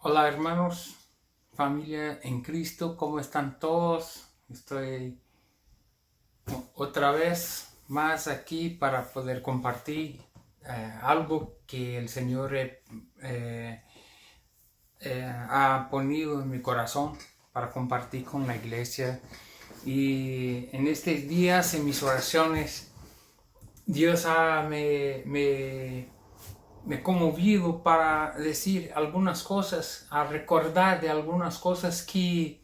Hola hermanos, familia en Cristo, ¿cómo están todos? Estoy otra vez más aquí para poder compartir algo que el Señor eh, ha ponido en mi corazón para compartir con la iglesia. Y en estos días, en mis oraciones, Dios me conmovido para decir algunas cosas, a recordar de algunas cosas que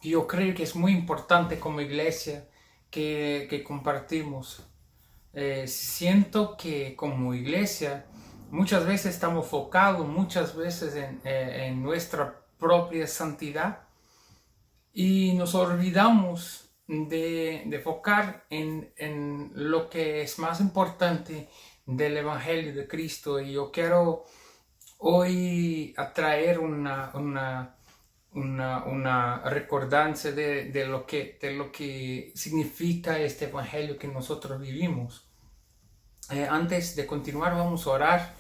yo creo que es muy importante como iglesia que compartimos. Siento que como iglesia muchas veces estamos enfocados muchas veces en nuestra propia santidad y nos olvidamos de enfocar en lo que es más importante del Evangelio de Cristo. Y yo quiero hoy atraer una recordancia de lo que significa este Evangelio que nosotros vivimos. Antes de continuar vamos a orar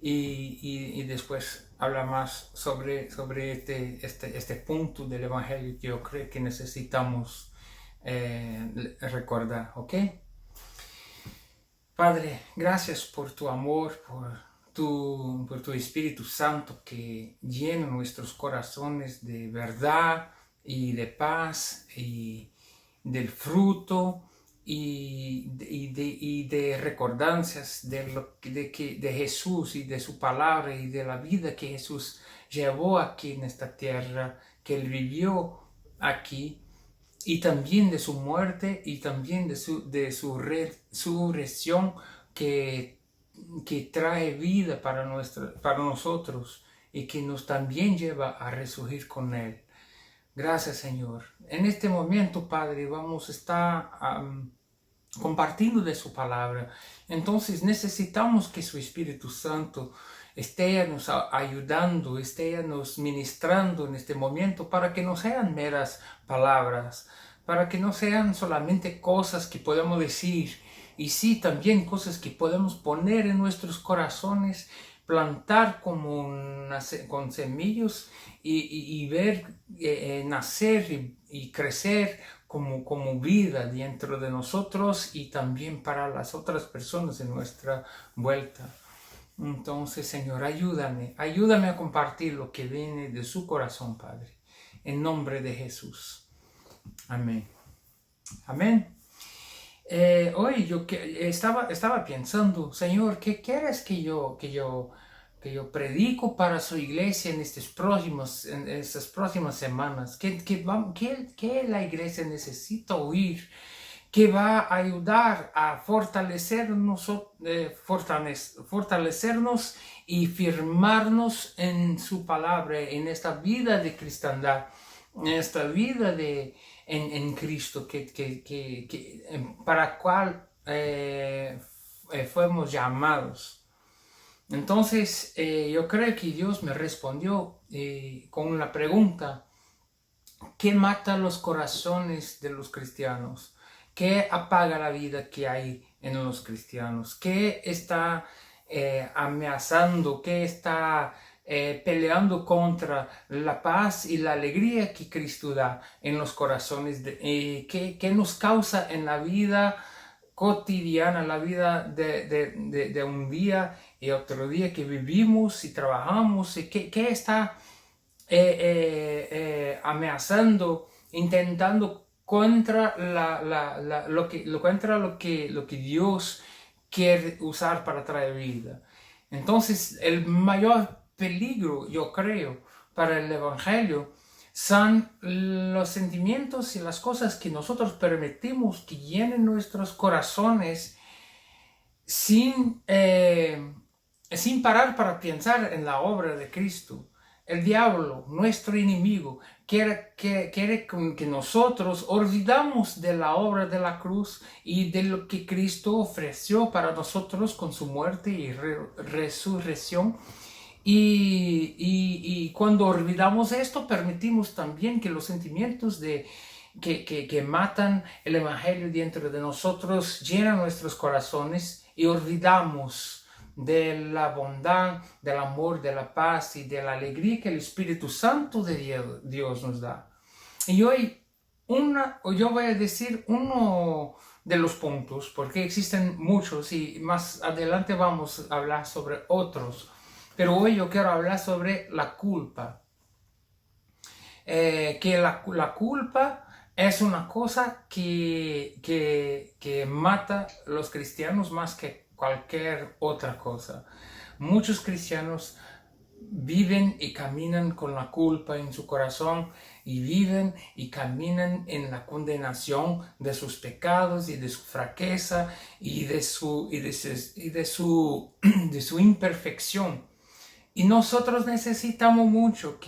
y después hablar más sobre este punto del Evangelio que yo creo que necesitamos recordar, ¿ok? Padre, gracias por tu amor, por tu Espíritu Santo que llena nuestros corazones de verdad y de paz y del fruto y de recordancias de Jesús y de su palabra y de la vida que Jesús llevó aquí en esta tierra, que Él vivió aquí y también de su muerte y también de su resurrección que, que trae vida para nosotros y que nos también lleva a resurgir con Él. Gracias, Señor. En este momento, Padre, vamos a estar compartiendo de su palabra. Entonces necesitamos que su Espíritu Santo esté nos ayudando, esté nos ministrando en este momento para que no sean meras palabras, para que no sean solamente cosas que podemos decir, y sí también cosas que podemos poner en nuestros corazones, plantar como con semillas y ver nacer y crecer como vida dentro de nosotros y también para las otras personas en nuestra vuelta. Entonces, Señor, ayúdame a compartir lo que viene de su corazón, Padre, en nombre de Jesús. Amén. Amén. Hoy estaba pensando, Señor, ¿qué quieres que yo predico para su iglesia en estas próximas semanas? ¿Qué la iglesia necesita oír? Que va a ayudar a fortalecernos y firmarnos en su palabra, en esta vida de cristiandad, en esta vida en Cristo, para cual fuimos llamados. Entonces, yo creo que Dios me respondió con la pregunta: ¿qué mata los corazones de los cristianos? ¿Qué apaga la vida que hay en los cristianos? ¿Qué está amenazando? ¿Qué está peleando contra la paz y la alegría que Cristo da en los corazones? ¿Qué nos causa en la vida cotidiana, la vida de un día y otro día que vivimos y trabajamos? ¿Y qué está amenazando, intentando contra lo que Dios quiere usar para traer vida? Entonces, el mayor peligro, yo creo, para el Evangelio son los sentimientos y las cosas que nosotros permitimos que llenen nuestros corazones sin parar para pensar en la obra de Cristo. El diablo, nuestro enemigo, quiere que nosotros olvidamos de la obra de la cruz y de lo que Cristo ofreció para nosotros con su muerte y resurrección. Y cuando olvidamos esto, permitimos también que los sentimientos que matan el Evangelio dentro de nosotros llenan nuestros corazones y olvidamos de la bondad, del amor, de la paz y de la alegría que el Espíritu Santo de Dios nos da. Y hoy yo voy a decir uno de los puntos, porque existen muchos y más adelante vamos a hablar sobre otros. Pero hoy yo quiero hablar sobre la culpa. Que la culpa es una cosa que mata a los cristianos más que cualquier otra cosa. Muchos cristianos viven y caminan con la culpa en su corazón y viven y caminan en la condenación de sus pecados y de su fraqueza y de su imperfección. Y nosotros necesitamos mucho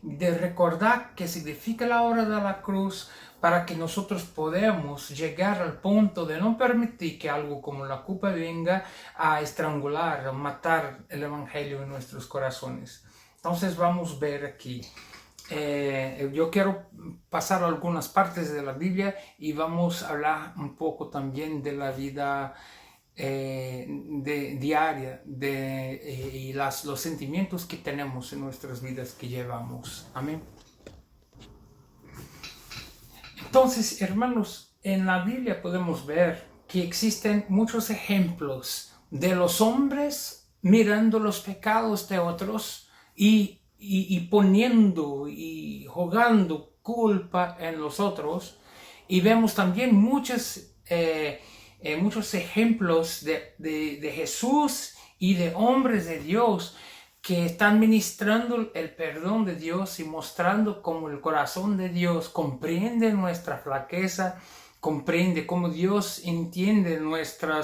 de recordar qué significa la obra de la cruz para que nosotros podamos llegar al punto de no permitir que algo como la culpa venga a estrangular, a matar el Evangelio en nuestros corazones. Entonces vamos a ver aquí. Yo quiero pasar a algunas partes de la Biblia y vamos a hablar un poco también de la vida diaria y los sentimientos que tenemos en nuestras vidas que llevamos. Amén. Entonces, hermanos, en la Biblia podemos ver que existen muchos ejemplos de los hombres mirando los pecados de otros y poniendo y jugando culpa en los otros. Y vemos también muchos ejemplos de Jesús y de hombres de Dios que están ministrando el perdón de Dios y mostrando cómo el corazón de Dios comprende nuestra flaqueza, comprende cómo Dios entiende nuestra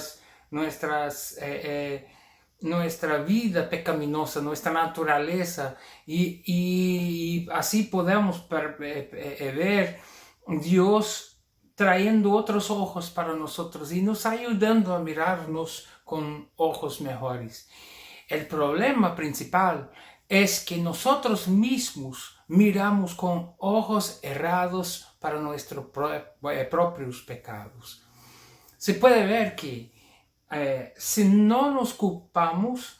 vida pecaminosa, nuestra naturaleza, y así podemos ver Dios trayendo otros ojos para nosotros y nos ayudando a mirarnos con ojos mejores. El problema principal es que nosotros mismos miramos con ojos errados para nuestros propios pecados. Se puede ver que si no nos culpamos,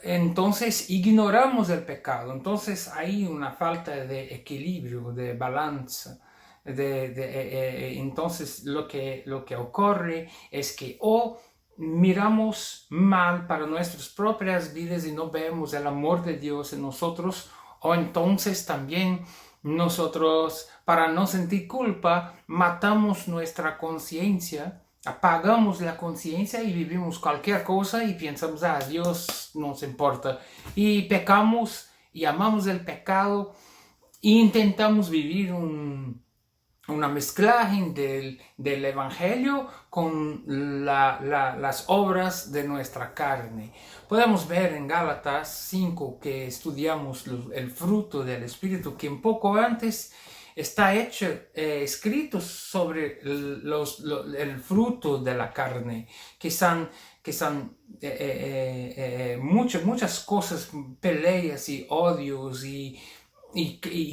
entonces ignoramos el pecado. Entonces hay una falta de equilibrio, de balanza. Entonces lo que ocurre es que miramos mal para nuestras propias vidas y no vemos el amor de Dios en nosotros, o entonces también nosotros, para no sentir culpa, matamos nuestra conciencia, apagamos la conciencia y vivimos cualquier cosa y pensamos, Dios nos importa, y pecamos y amamos el pecado e intentamos vivir una mezclaje del Evangelio con las obras de nuestra carne. Podemos ver en Gálatas 5 que estudiamos el fruto del Espíritu, que un poco antes está escrito sobre el fruto de la carne, que son muchas cosas, peleas y odios y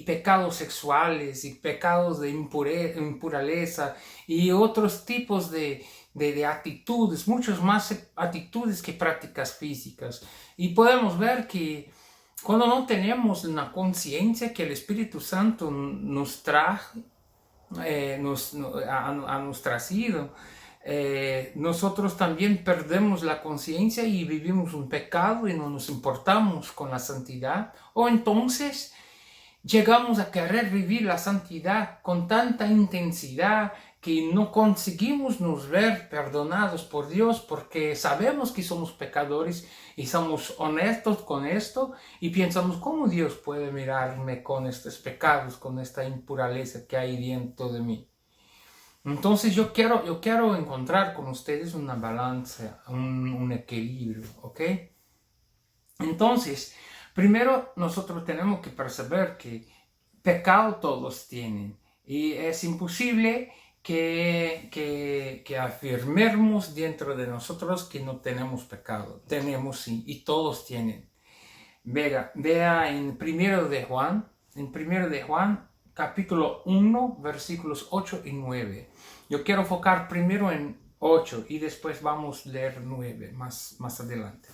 pecados sexuales y pecados de impureza y otros tipos de actitudes, muchas más actitudes que prácticas físicas. Y podemos ver que cuando no tenemos una conciencia que el Espíritu Santo nos trajo, nos traído, nosotros también perdemos la conciencia y vivimos un pecado y no nos importamos con la santidad, o entonces llegamos a querer vivir la santidad con tanta intensidad que no conseguimos nos ver perdonados por Dios porque sabemos que somos pecadores y somos honestos con esto y pensamos, ¿cómo Dios puede mirarme con estos pecados, con esta impureza que hay dentro de mí? Entonces yo quiero encontrar con ustedes una balanza, un equilibrio, ¿ok? Entonces, primero nosotros tenemos que perceber que pecado todos tienen y es imposible que afirmemos dentro de nosotros que no tenemos pecado. Tenemos sí, y todos tienen. Vea en 1 de Juan, capítulo 1, versículos 8 y 9. Yo quiero enfocar primero en 8 y después vamos a leer 9 más adelante.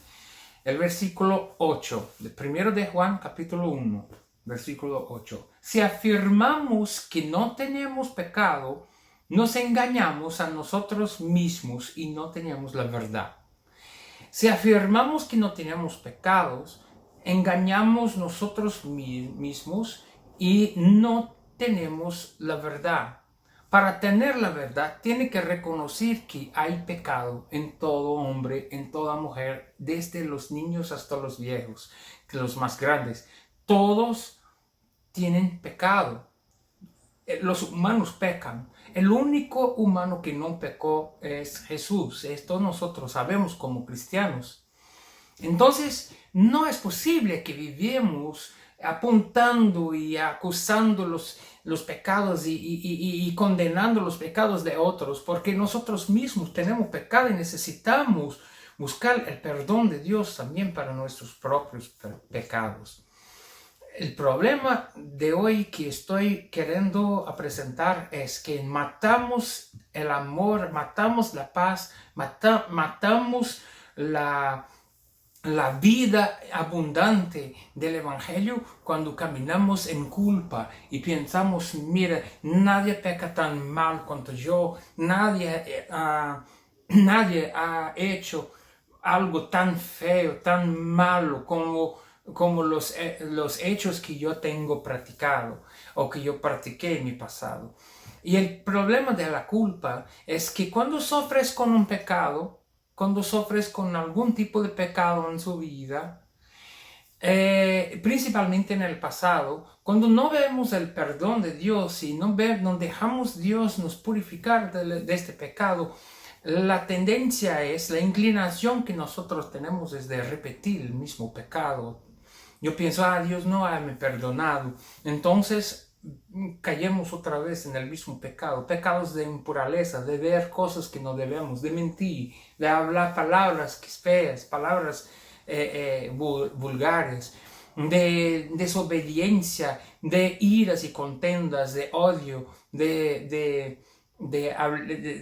El versículo 8, de 1 de Juan, capítulo 1, versículo 8. Si afirmamos que no tenemos pecado, nos engañamos a nosotros mismos y no tenemos la verdad. Si afirmamos que no tenemos pecados, engañamos nosotros mismos y no tenemos la verdad. Para tener la verdad, tiene que reconocer que hay pecado en todo hombre, en toda mujer, desde los niños hasta los viejos, los más grandes. Todos tienen pecado. Los humanos pecan. El único humano que no pecó es Jesús. Esto nosotros sabemos como cristianos. Entonces, no es posible que vivamos apuntando y acusando los pecados y condenando los pecados de otros, porque nosotros mismos tenemos pecado y necesitamos buscar el perdón de Dios también para nuestros propios pecados. El problema de hoy que estoy queriendo presentar es que matamos el amor, matamos la paz, matamos la vida abundante del Evangelio cuando caminamos en culpa y pensamos, mira, nadie peca tan mal cuanto yo, nadie ha hecho algo tan feo, tan malo como los hechos que yo tengo practicado o que yo practiqué en mi pasado. Y el problema de la culpa es que cuando sufres con un pecado, cuando sufres con algún tipo de pecado en su vida, principalmente en el pasado, cuando no vemos el perdón de Dios y no dejamos Dios nos purificar de este pecado, la tendencia es, la inclinación que nosotros tenemos es de repetir el mismo pecado. Yo pienso, Dios no me ha perdonado. Entonces caemos otra vez en el mismo pecado. Pecados de impureza, de ver cosas que no debemos, de mentir, de hablar palabras feas, palabras vulgares, de desobediencia, de iras y contendas, de odio, de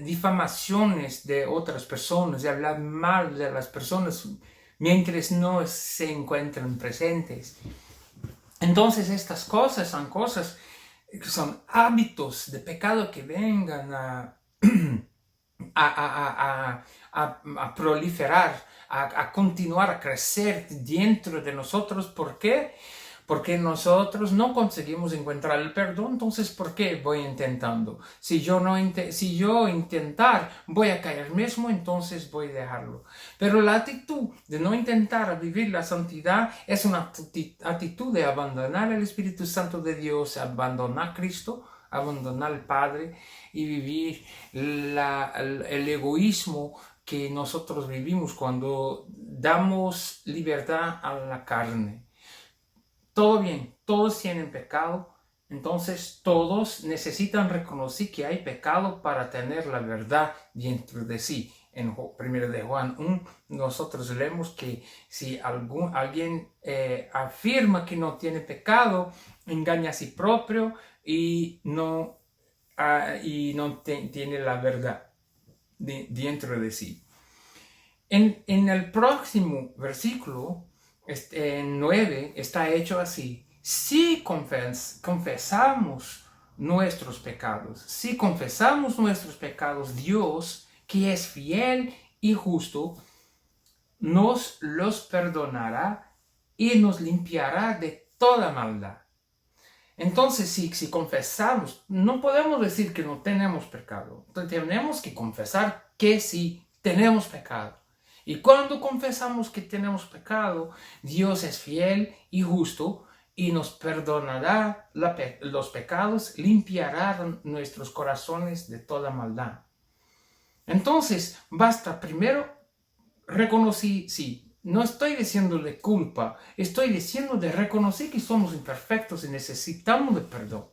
difamaciones de otras personas, de hablar mal de las personas mientras no se encuentran presentes. Entonces estas cosas son hábitos de pecado que vengan a proliferar, a continuar a crecer dentro de nosotros. ¿Por qué? Porque nosotros no conseguimos encontrar el perdón. Entonces, ¿por qué voy intentando? Si yo intentar voy a caer mismo, entonces voy a dejarlo. Pero la actitud de no intentar vivir la santidad es una actitud de abandonar el Espíritu Santo de Dios, abandonar a Cristo, abandonar al Padre y vivir el egoísmo que nosotros vivimos cuando damos libertad a la carne. Todo bien, todos tienen pecado, entonces todos necesitan reconocer que hay pecado para tener la verdad dentro de sí. En 1 de Juan 1 nosotros leemos que si alguien afirma que no tiene pecado, engaña a sí propio y no tiene la verdad dentro de sí. En el próximo versículo, en 9, está hecho así. Si confesamos nuestros pecados, Dios, que es fiel y justo, nos los perdonará y nos limpiará de toda maldad. Entonces, si confesamos, no podemos decir que no tenemos pecado. Tenemos que confesar que sí tenemos pecado. Y cuando confesamos que tenemos pecado, Dios es fiel y justo y nos perdonará los pecados, limpiará nuestros corazones de toda maldad. Entonces, basta primero reconocer, sí, no estoy diciendo de culpa, estoy diciendo de reconocer que somos imperfectos y necesitamos de perdón.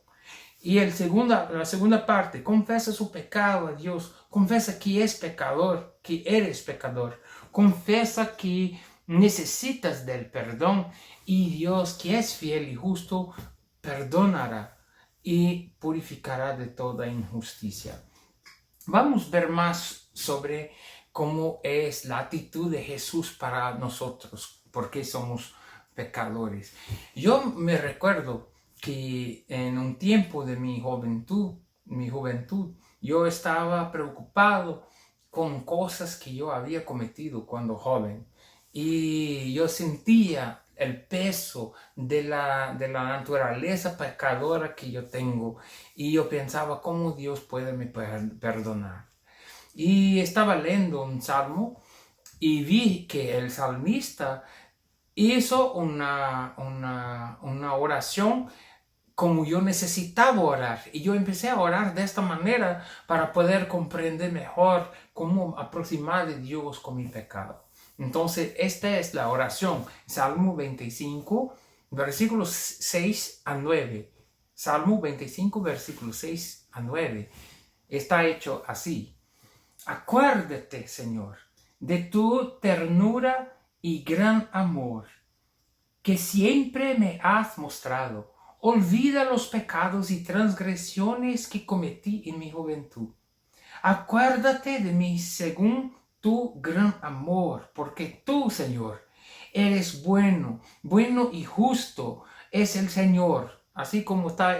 Y la segunda parte, confesa su pecado a Dios, confesa que es pecador, que eres pecador, confesa que necesitas del perdón y Dios, que es fiel y justo, perdonará y purificará de toda injusticia. Vamos a ver más sobre cómo es la actitud de Jesús para nosotros, porque somos pecadores. Yo me recuerdo que en un tiempo de mi juventud, yo estaba preocupado con cosas que yo había cometido cuando joven. Y yo sentía el peso de la naturaleza pecadora que yo tengo. Y yo pensaba, ¿cómo Dios puede me perdonar? Y estaba leyendo un salmo y vi que el salmista hizo una oración como yo necesitaba orar. Y yo empecé a orar de esta manera para poder comprender mejor cómo aproximar de Dios con mi pecado. Entonces, esta es la oración. Salmo 25, versículos 6 a 9. Salmo 25, versículos 6 a 9. Está hecho así. Acuérdate, Señor, de tu ternura y gran amor, que siempre me has mostrado. Olvida los pecados y transgresiones que cometí en mi juventud. Acuérdate de mí según tu gran amor, porque tú, Señor, eres bueno, bueno y justo es el Señor. Así como está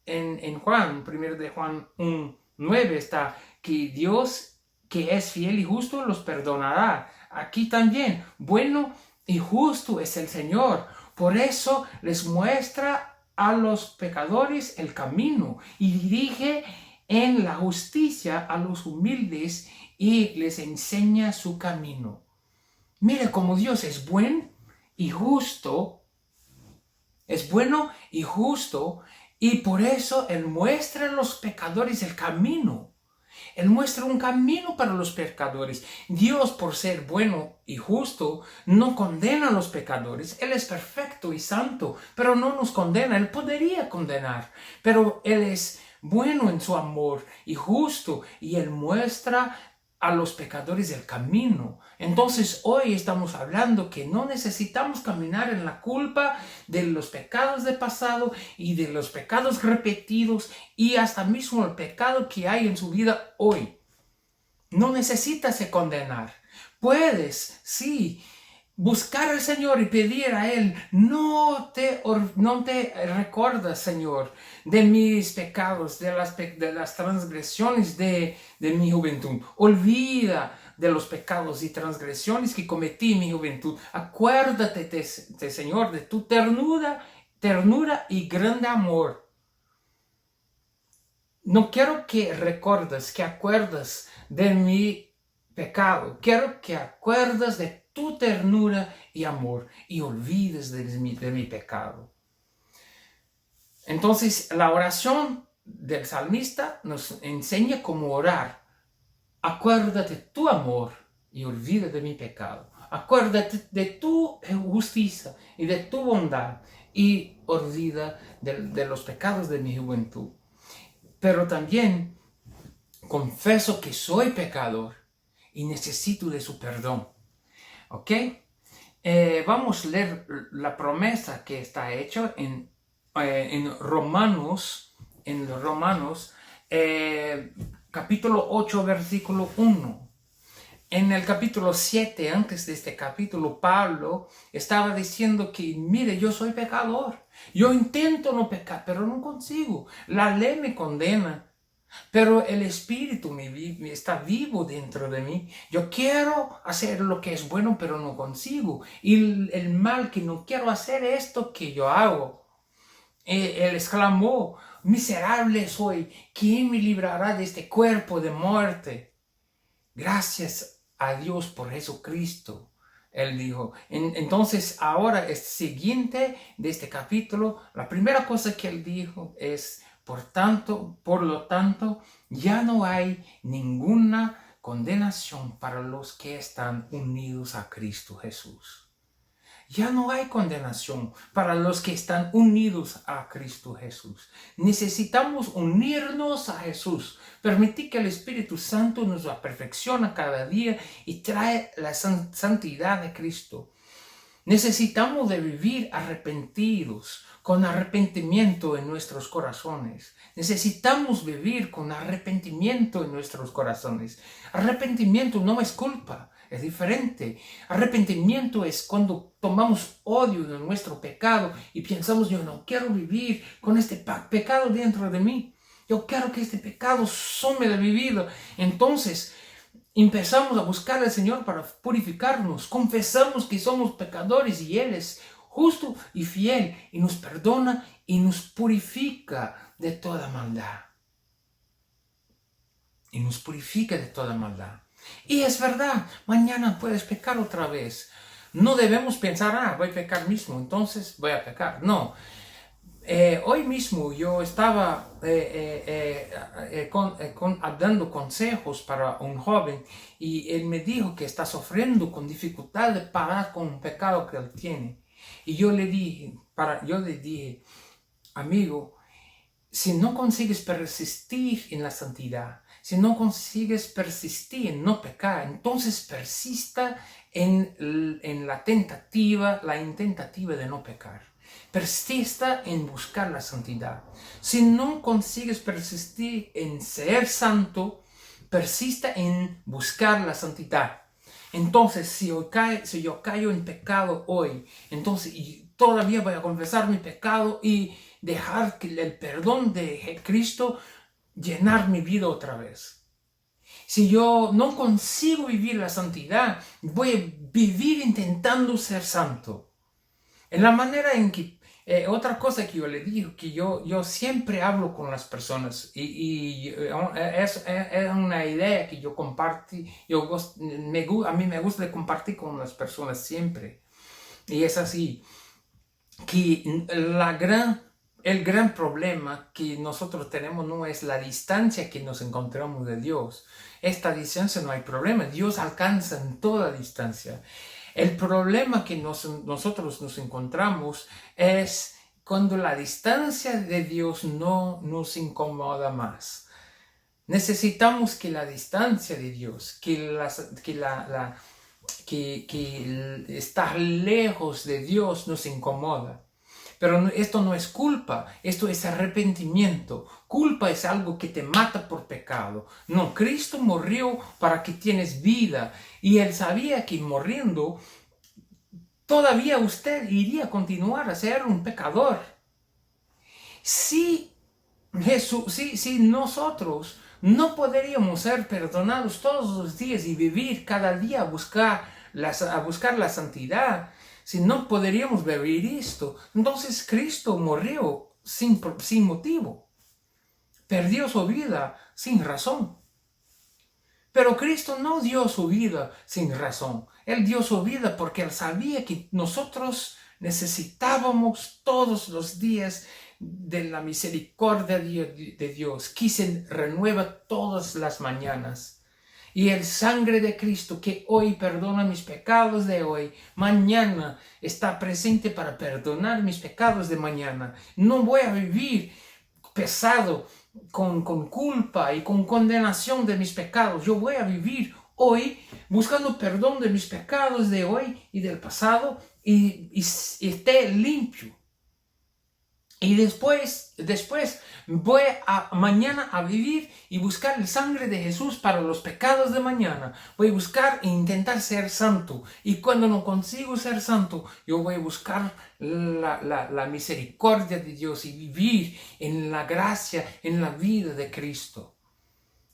en Juan, 1 de Juan 1, 9, está que Dios, que es fiel y justo, los perdonará. Aquí también, bueno y justo es el Señor. Por eso les muestra a los pecadores el camino y dirige en la justicia a los humildes y les enseña su camino. Mire cómo Dios es bueno y justo, es bueno y justo, y por eso Él muestra a los pecadores el camino. Él muestra un camino para los pecadores. Dios, por ser bueno y justo, no condena a los pecadores. Él es perfecto y santo, pero no nos condena. Él podría condenar, pero Él es bueno en su amor y justo, y Él muestra a los pecadores el camino. Entonces hoy estamos hablando que no necesitamos caminar en la culpa de los pecados del pasado y de los pecados repetidos y hasta mismo el pecado que hay en su vida hoy. No necesitas condenar. Puedes, sí, buscar al Señor y pedir a Él, no te recuerdas, Señor, de mis pecados, de las transgresiones de mi juventud. Olvida de los pecados y transgresiones que cometí en mi juventud. Acuérdate, Señor, de tu ternura y grande amor. No quiero que recuerdes, que acuerdas de mi pecado. Quiero que acuerdas de tu ternura y amor y olvides de mi pecado. Entonces, la oración del salmista nos enseña cómo orar. Acuérdate de tu amor y olvida de mi pecado. Acuérdate de tu justicia y de tu bondad y olvida de los pecados de mi juventud. Pero también confieso que soy pecador y necesito de su perdón. ¿Ok? Vamos a leer la promesa que está hecha en Romanos, capítulo 8, versículo 1. En el capítulo 7, antes de este capítulo, Pablo estaba diciendo que, mire, yo soy pecador. Yo intento no pecar, pero no consigo. La ley me condena, pero el Espíritu está vivo dentro de mí. Yo quiero hacer lo que es bueno, pero no consigo. Y el mal que no quiero hacer, esto que yo hago. Él exclamó, miserable soy, ¿quién me librará de este cuerpo de muerte? Gracias a Dios por Jesucristo, él dijo. Entonces ahora el siguiente de este capítulo, la primera cosa que él dijo es, por lo tanto, ya no hay ninguna condenación para los que están unidos a Cristo Jesús. Ya no hay condenación para los que están unidos a Cristo Jesús. Necesitamos unirnos a Jesús. Permitir que el Espíritu Santo nos perfecciona cada día y trae la santidad de Cristo. Necesitamos de vivir arrepentidos, con arrepentimiento en nuestros corazones. Necesitamos vivir con arrepentimiento en nuestros corazones. Arrepentimiento no es culpa, es diferente. Arrepentimiento es cuando tomamos odio de nuestro pecado y pensamos, yo no quiero vivir con este pecado dentro de mí. Yo quiero que este pecado some de mi vida. Entonces, empezamos a buscar al Señor para purificarnos. Confesamos que somos pecadores y Él es justo y fiel y nos perdona y nos purifica de toda maldad. Y nos purifica de toda maldad. Y es verdad, mañana puedes pecar otra vez. No debemos pensar, voy a pecar mismo, entonces voy a pecar. No. Hoy mismo yo estaba dando consejos para un joven y él me dijo que está sufriendo con dificultad de parar con un pecado que él tiene. Y yo le dije, amigo, si no consigues persistir en la santidad, si no consigues persistir en no pecar, entonces persista en la intentativa de no pecar. Persista en buscar la santidad. Si no consigues persistir en ser santo, persista en buscar la santidad. Entonces, si yo caigo en pecado hoy, entonces todavía voy a confesar mi pecado y dejar que el perdón de Cristo llenar mi vida otra vez. Si yo no consigo vivir la santidad, voy a vivir intentando ser santo. En la manera en que, otra cosa que yo le digo, que yo siempre hablo con las personas y es una idea que yo comparto, a mí me gusta compartir con las personas siempre. Y es así, que el gran problema que nosotros tenemos no es la distancia que nos encontramos de Dios. Esta distancia no hay problema, Dios alcanza en toda distancia. El problema que nosotros nos encontramos es cuando la distancia de Dios no nos incomoda más. Necesitamos que la distancia de Dios, que estar lejos de Dios nos incomoda. Pero esto no es culpa, esto es arrepentimiento. Culpa es algo que te mata por pecado. No, Cristo murió para que tienes vida. Y Él sabía que muriendo, todavía usted iría a continuar a ser un pecador. Si nosotros no podríamos ser perdonados todos los días y vivir cada día a buscar la santidad, si no podríamos vivir esto, entonces Cristo murió sin motivo. Perdió su vida sin razón. Pero Cristo no dio su vida sin razón. Él dio su vida porque Él sabía que nosotros necesitábamos todos los días de la misericordia de Dios, que se renueva todas las mañanas. Y el sangre de Cristo que hoy perdona mis pecados de hoy, mañana está presente para perdonar mis pecados de mañana. No voy a vivir pesado con culpa y con condenación de mis pecados. Yo voy a vivir hoy buscando perdón de mis pecados de hoy y del pasado y esté limpio. Y después voy mañana a vivir y buscar el sangre de Jesús para los pecados de mañana. Voy a buscar e intentar ser santo. Y cuando no consigo ser santo, yo voy a buscar la misericordia de Dios y vivir en la gracia, en la vida de Cristo.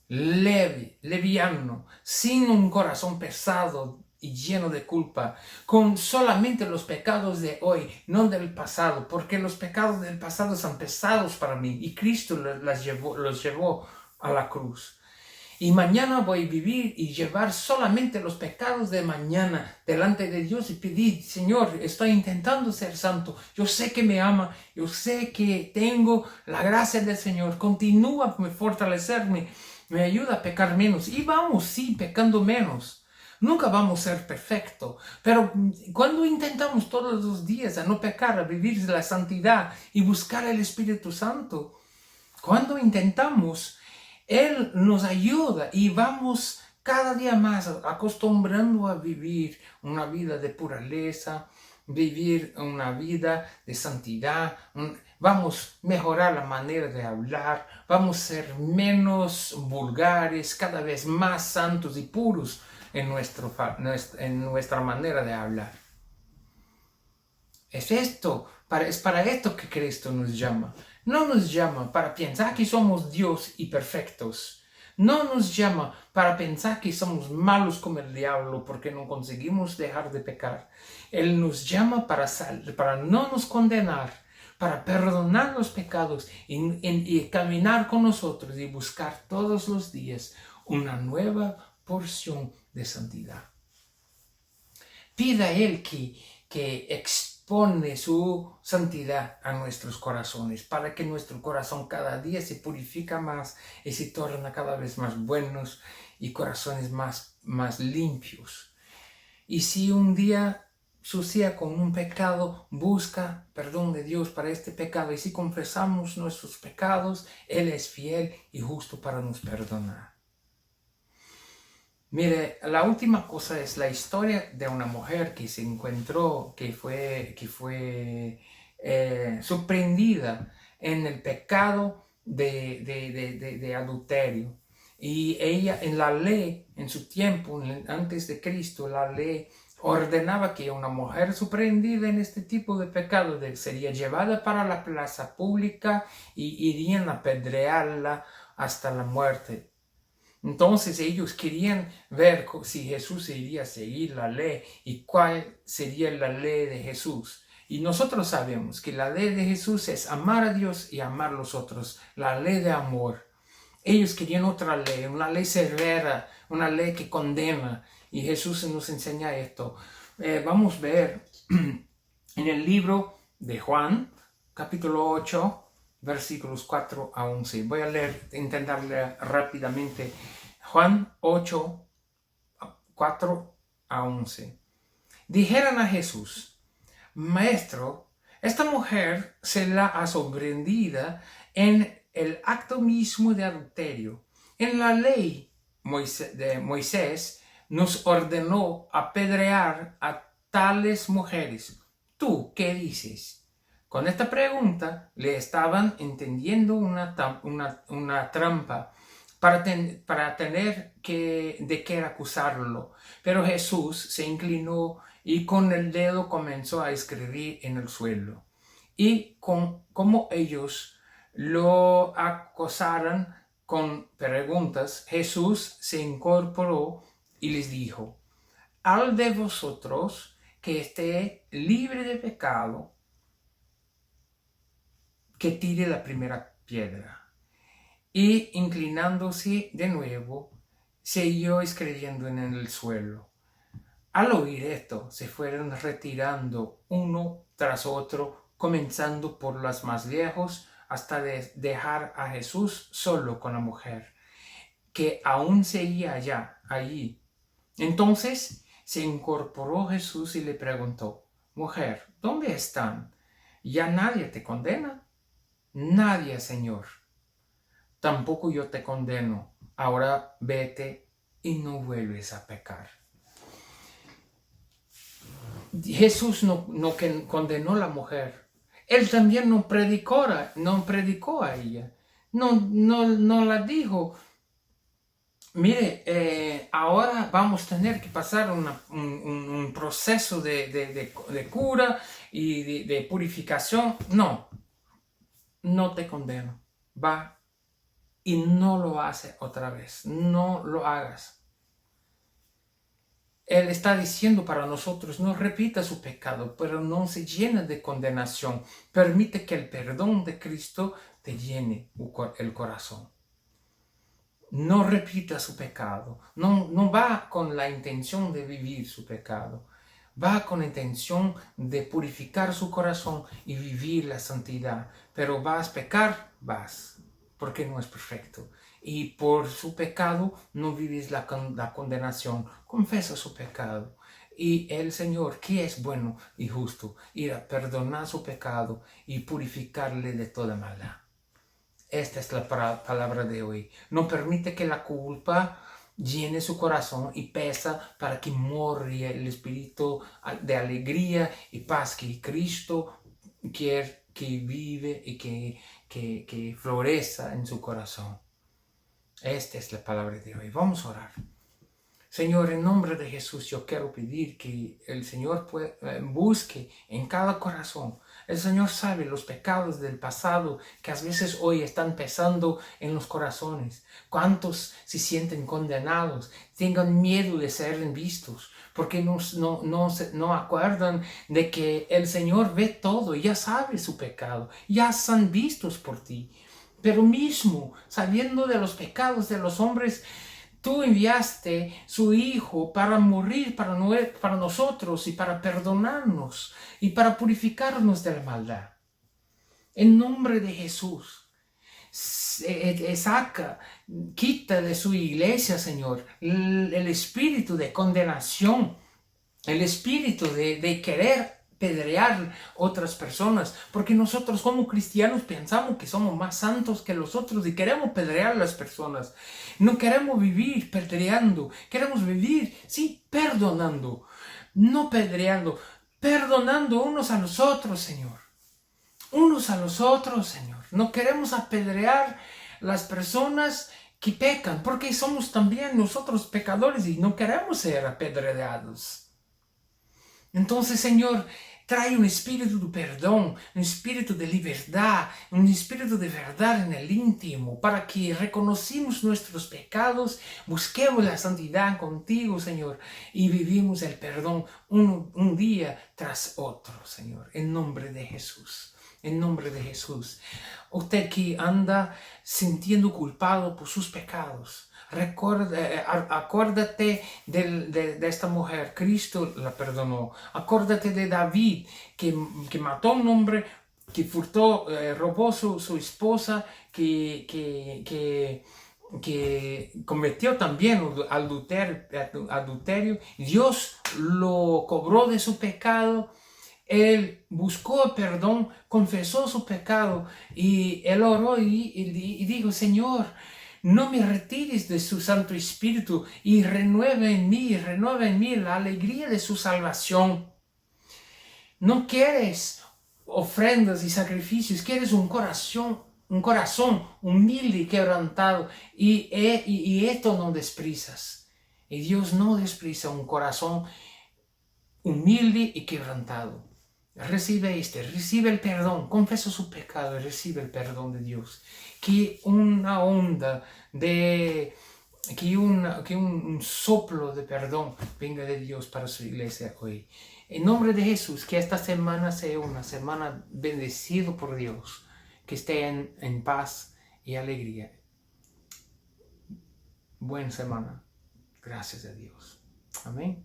Leviano, sin un corazón pesado y lleno de culpa, con solamente los pecados de hoy, no del pasado, porque los pecados del pasado son pesados para mí y Cristo los llevó a la cruz. Y mañana voy a vivir y llevar solamente los pecados de mañana delante de Dios y pedir, Señor, estoy intentando ser santo, yo sé que me ama, yo sé que tengo la gracia del Señor, continúa a fortalecerme, me ayuda a pecar menos y vamos, sí, pecando menos. Nunca vamos a ser perfectos, pero cuando intentamos todos los días a no pecar, a vivir la santidad y buscar el Espíritu Santo, cuando intentamos, Él nos ayuda y vamos cada día más acostumbrando a vivir una vida de pureza, vivir una vida de santidad, vamos a mejorar la manera de hablar, vamos a ser menos vulgares, cada vez más santos y puros en nuestra manera de hablar. Es para esto que Cristo nos llama. No nos llama para pensar que somos Dios y perfectos. No nos llama para pensar que somos malos como el diablo porque no conseguimos dejar de pecar. Él nos llama para no nos condenar, para perdonar los pecados y caminar con nosotros y buscar todos los días una nueva porción de santidad. Pida a Él que expone su santidad a nuestros corazones, para que nuestro corazón cada día se purifica más y se torna cada vez más buenos y corazones más limpios. Y si un día sucede con un pecado, busca perdón de Dios para este pecado. Y si confesamos nuestros pecados, Él es fiel y justo para nos perdonar. Mire, la última cosa es la historia de una mujer que se encontró, que fue sorprendida en el pecado de adulterio. Y ella, en la ley, en su tiempo, antes de Cristo, la ley ordenaba que una mujer sorprendida en este tipo de pecado sería llevada para la plaza pública y irían a apedrearla hasta la muerte. Entonces ellos querían ver si Jesús iría a seguir la ley y cuál sería la ley de Jesús. Y nosotros sabemos que la ley de Jesús es amar a Dios y amar a los otros, la ley de amor. Ellos querían otra ley, una ley severa, una ley que condena. Y Jesús nos enseña esto. Vamos a ver en el libro de Juan, capítulo 8, versículos 4 a 11. Voy a intentar leer rápidamente. Juan 8, 4 a 11. Dijeron a Jesús: Maestro, esta mujer se la ha sorprendida en el acto mismo de adulterio. En la ley de Moisés nos ordenó apedrear a tales mujeres. ¿Tú qué dices? Con esta pregunta le estaban entendiendo una trampa para tener de qué acusarlo. Pero Jesús se inclinó y con el dedo comenzó a escribir en el suelo. Y como ellos lo acosaron con preguntas, Jesús se incorporó y les dijo: al de vosotros que esté libre de pecado, que tire la primera piedra. Y inclinándose de nuevo, siguió escribiendo en el suelo. Al oír esto, se fueron retirando uno tras otro, comenzando por los más viejos, hasta dejar a Jesús solo con la mujer, que aún seguía allí. Entonces se incorporó Jesús y le preguntó: Mujer, ¿dónde están? ¿Ya nadie te condena? Nadie, Señor. Tampoco yo te condeno. Ahora vete y no vuelves a pecar. Jesús no condenó a la mujer. Él también no predicó a ella. No la dijo: mire, ahora vamos a tener que pasar un proceso de cura y de purificación. No te condeno. Va y no lo hace otra vez. No lo hagas. Él está diciendo para nosotros: no repita su pecado, pero no se llene de condenación. Permite que el perdón de Cristo te llene el corazón. No repita su pecado. No va con la intención de vivir su pecado. Va con la intención de purificar su corazón y vivir la santidad. Pero vas a pecar, porque no es perfecto. Y por su pecado no vives la condenación. Confesa su pecado. Y el Señor, que es bueno y justo, irá a perdonar su pecado y purificarle de toda maldad. Esta es la palabra de hoy. No permite que la culpa llene su corazón y pesa para que morra el espíritu de alegría y paz que Cristo quiere que vive y que florezca en su corazón. Esta es la palabra de hoy. Vamos a orar. Señor, en nombre de Jesús, yo quiero pedir que el Señor busque en cada corazón. El Señor sabe los pecados del pasado que a veces hoy están pesando en los corazones. ¿Cuántos se sienten condenados? Tengan miedo de ser vistos, porque no acuerdan de que el Señor ve todo y ya sabe su pecado, ya son vistos por ti. Pero mismo sabiendo de los pecados de los hombres, tú enviaste su Hijo para morir para nosotros y para perdonarnos y para purificarnos de la maldad. En nombre de Jesús, quita de su iglesia, Señor, el espíritu de condenación, el espíritu de querer pedrear otras personas, porque nosotros como cristianos pensamos que somos más santos que los otros y queremos pedrear a las personas. No queremos vivir pedreando, queremos vivir, sí, perdonando, no pedreando, perdonando unos a los otros, Señor. Unos a los otros, Señor. No queremos apedrear las personas que pecan, porque somos también nosotros pecadores y no queremos ser apedreados. Entonces, Señor, trae un espíritu de perdón, un espíritu de libertad, un espíritu de verdad en el íntimo, para que reconocimos nuestros pecados, busquemos la santidad contigo, Señor, y vivimos el perdón un día tras otro, Señor, en nombre de Jesús. En nombre de Jesús. Usted que anda sintiendo culpado por sus pecados, acuérdate de esta mujer, Cristo la perdonó. Acuérdate de David, que mató a un hombre, que furtó, robó su esposa, que cometió también adulterio. Dios lo cobró de su pecado. Él buscó perdón, confesó su pecado y él oró y dijo, Señor, no me retires de su Santo Espíritu y renueva en mí la alegría de su salvación. No quieres ofrendas y sacrificios, quieres un corazón humilde y quebrantado, y esto no desprecias. Y Dios no desprecia un corazón humilde y quebrantado. Recibe el perdón, confesa su pecado y recibe el perdón de Dios. Que una onda que un soplo de perdón venga de Dios para su iglesia hoy. En nombre de Jesús, que esta semana sea una semana bendecida por Dios, que esté en paz y alegría. Buena semana. Gracias a Dios. Amén.